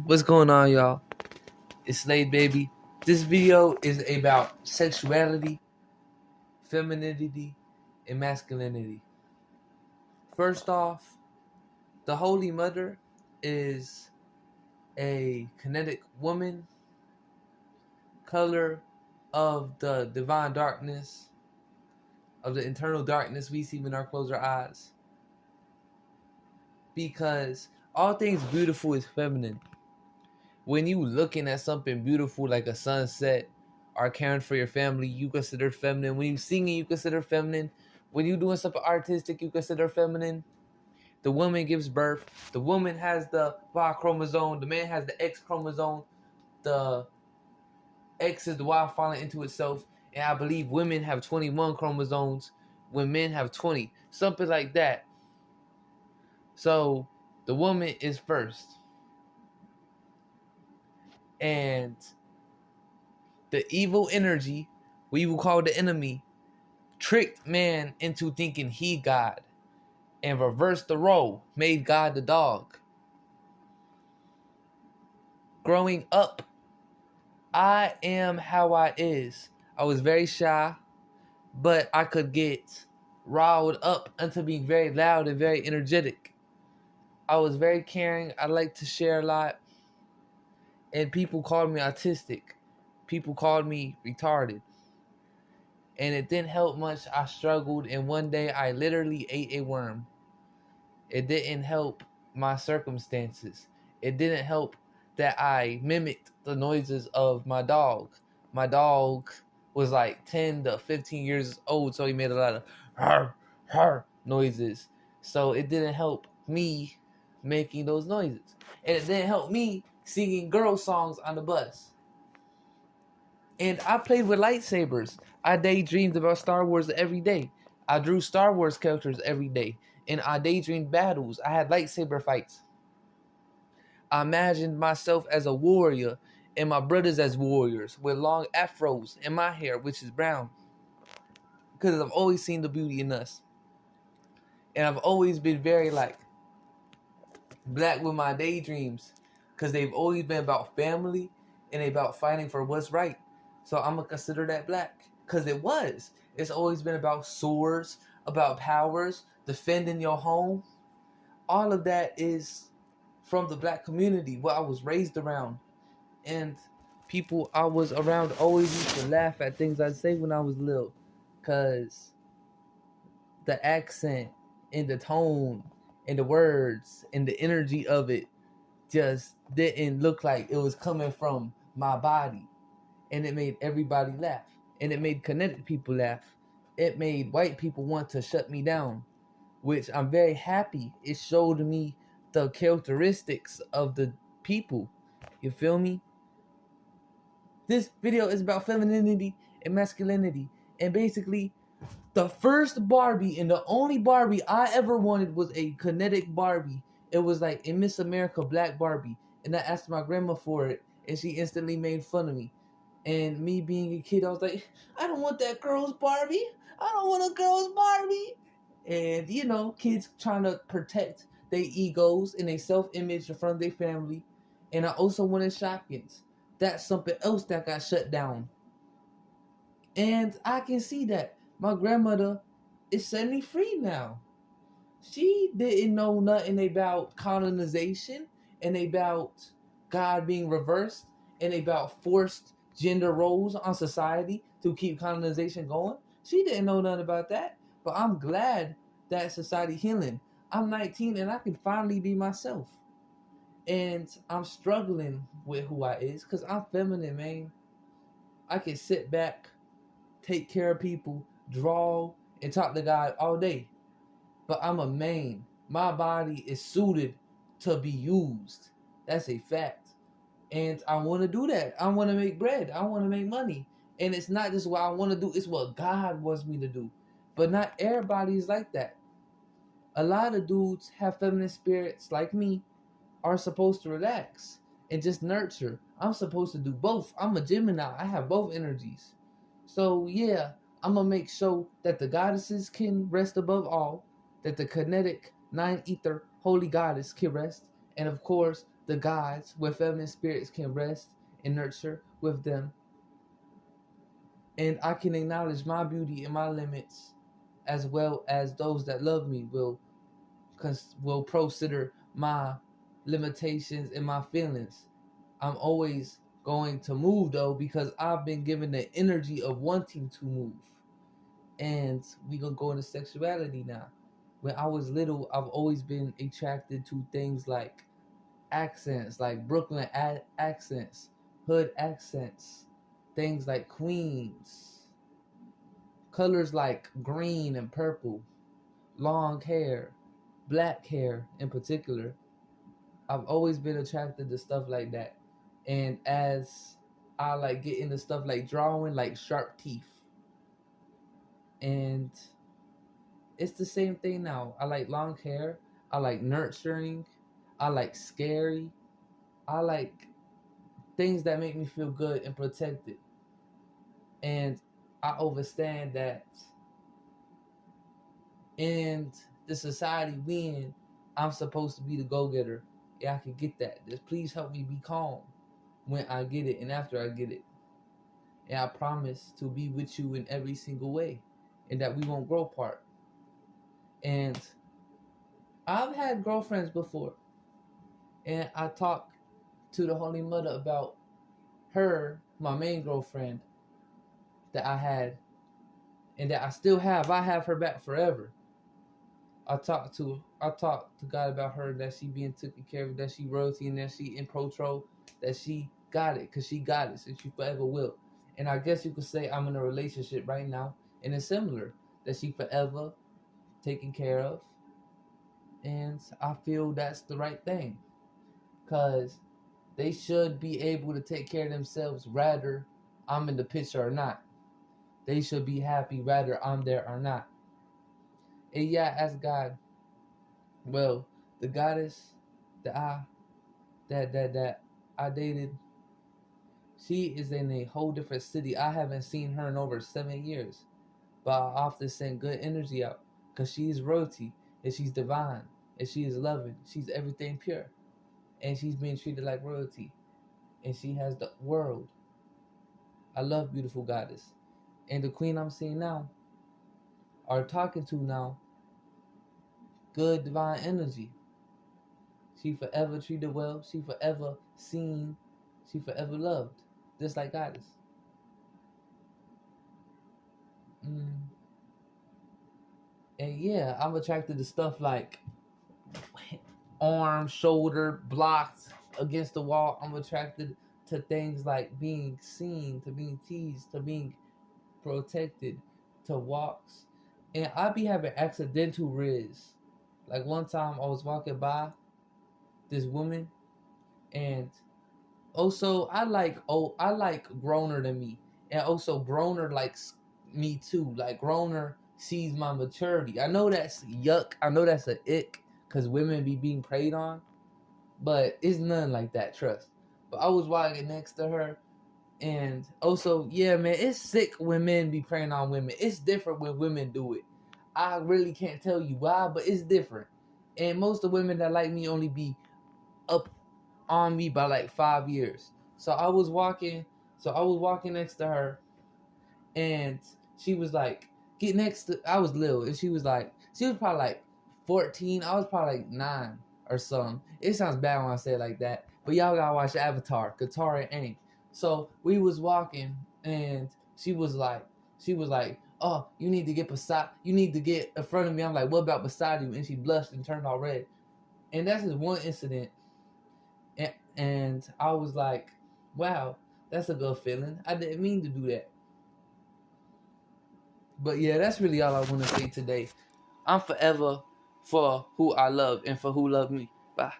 What's going on, y'all? It's Slade Baby. This video is about sexuality, femininity, and masculinity. First off, the Holy Mother is a kinetic woman, color of the divine darkness, of the internal darkness we see when our close our eyes. Because all things beautiful is feminine. When you looking at something beautiful like a sunset or caring for your family, you consider feminine. When you singing, you consider feminine. When you doing something artistic, you consider feminine. The woman gives birth. The woman has the Y chromosome. The man has the X chromosome. The X is the Y falling into itself. And I believe women have 21 chromosomes when men have 20. Something like that. So the woman is first. And the evil energy, we will call the enemy, tricked man into thinking he God and reversed the role, made God the dog. Growing up, I am how I is. I was very shy, but I could get riled up into being very loud and very energetic. I was very caring. I like to share a lot. And people called me autistic. People called me retarded. And it didn't help much. I struggled, and one day I literally ate a worm. It didn't help my circumstances. It didn't help that I mimicked the noises of my dog. My dog was like 10 to 15 years old, so he made a lot of har, har noises. So it didn't help me making those noises. And it didn't help me singing girl songs on the bus. And I played with lightsabers. I daydreamed about Star Wars every day. I drew Star Wars characters every day. And I daydreamed battles. I had lightsaber fights. I imagined myself as a warrior and my brothers as warriors with long afros and my hair, which is brown. Because I've always seen the beauty in us. And I've always been very black with my daydreams. Because they've always been about family and about fighting for what's right. So I'm going to consider that black. Because it was. It's always been about swords, about powers, defending your home. All of that is from the black community, what I was raised around. And people I was around always used to laugh at things I say when I was little. Because the accent and the tone and the words and the energy of it just didn't look like it was coming from my body. And it made everybody laugh. And it made kinetic people laugh. It made white people want to shut me down, which I'm very happy. It showed me the characteristics of the people. You feel me? This video is about femininity and masculinity. And basically, the first Barbie and the only Barbie I ever wanted was a kinetic Barbie. It was like a Miss America black Barbie. And I asked my grandma for it, and she instantly made fun of me. And me being a kid, I was like, I don't want that girl's Barbie. I don't want a girl's Barbie. And, you know, kids trying to protect their egos and their self-image in front of their family. And I also wanted Shopkins. That's something else that got shut down. And I can see that. My grandmother is setting me free now. She didn't know nothing about colonization and about God being reversed and about forced gender roles on society to keep colonization going. She didn't know nothing about that. But I'm glad that society healing. I'm 19 and I can finally be myself. And I'm struggling with who I is because I'm feminine, man. I can sit back, take care of people, draw, and talk to God all day. But I'm a man. My body is suited to be used. That's a fact. And I want to do that. I want to make bread. I want to make money. And it's not just what I want to do, it's what God wants me to do. But not everybody is like that. A lot of dudes have feminine spirits like me are supposed to relax and just nurture. I'm supposed to do both. I'm a Gemini. I have both energies. So yeah, I'm going to make sure that the goddesses can rest above all, that the kinetic 9 ether holy goddess can rest, and of course the gods, where feminine spirits can rest and nurture with them. And I can acknowledge my beauty and my limits, as well as those that love me will consider my limitations and my feelings. I'm always going to move though, because I've been given the energy of wanting to move. And we gonna go into sexuality now. When I was little, I've always been attracted to things like accents, like Brooklyn accents, hood accents, things like Queens, colors like green and purple, long hair, black hair in particular. I've always been attracted to stuff like that. And as I like get into stuff like drawing, like sharp teeth. And it's the same thing now. I like long hair. I like nurturing. I like scary. I like things that make me feel good and protected. And I understand that in the society we in, I'm supposed to be the go-getter. Yeah, I can get that. Just please help me be calm when I get it and after I get it. And I promise to be with you in every single way, and that we won't grow apart. And I've had girlfriends before, and I talk to the Holy Mother about her, my main girlfriend that I had, and that I still have. I have her back forever. I talk to God about her, that she being taken care of, that she royalty, and that she in protro, that she got it, because she got it, and she forever will. And I guess you could say I'm in a relationship right now, and it's similar, that she forever taken care of. And I feel that's the right thing, because they should be able to take care of themselves, rather I'm in the picture or not. They should be happy, rather I'm there or not. And yeah, ask God. Well, the goddess that I dated, she is in a whole different city. I haven't seen her in over 7 years, but I often send good energy out, because she is royalty, and she's divine, and she is loving. She's everything pure, and she's being treated like royalty, and she has the world. I love beautiful goddess, and the queen I'm seeing now, or talking to now, good divine energy. She forever treated well. She forever seen. She forever loved, just like goddess. And yeah, I'm attracted to stuff like arm, shoulder, blocked against the wall. I'm attracted to things like being seen, to being teased, to being protected, to walks. And I be having accidental riz. Like one time I was walking by this woman, and also I like growner than me. And also growner likes me too. Like growner sees my maturity. I know that's yuck. I know that's a ick, because women be being preyed on. But it's none like that, trust. But I was walking next to her, and also, yeah, man, it's sick when men be preying on women. It's different when women do it. I really can't tell you why, but it's different. And most of the women that like me only be up on me by like 5 years. So I was walking next to her, and she was like, get next to, I was little, and she was probably like 14. I was probably like 9 or something. It sounds bad when I say it like that, but y'all gotta watch Avatar, Katara and Aang. So we was walking, and she was like, oh, you need to get in front of me. I'm like, what about beside you? And she blushed and turned all red. And that's just one incident. And I was like, wow, that's a good feeling. I didn't mean to do that. But yeah, that's really all I want to say today. I'm forever for who I love and for who love me. Bye.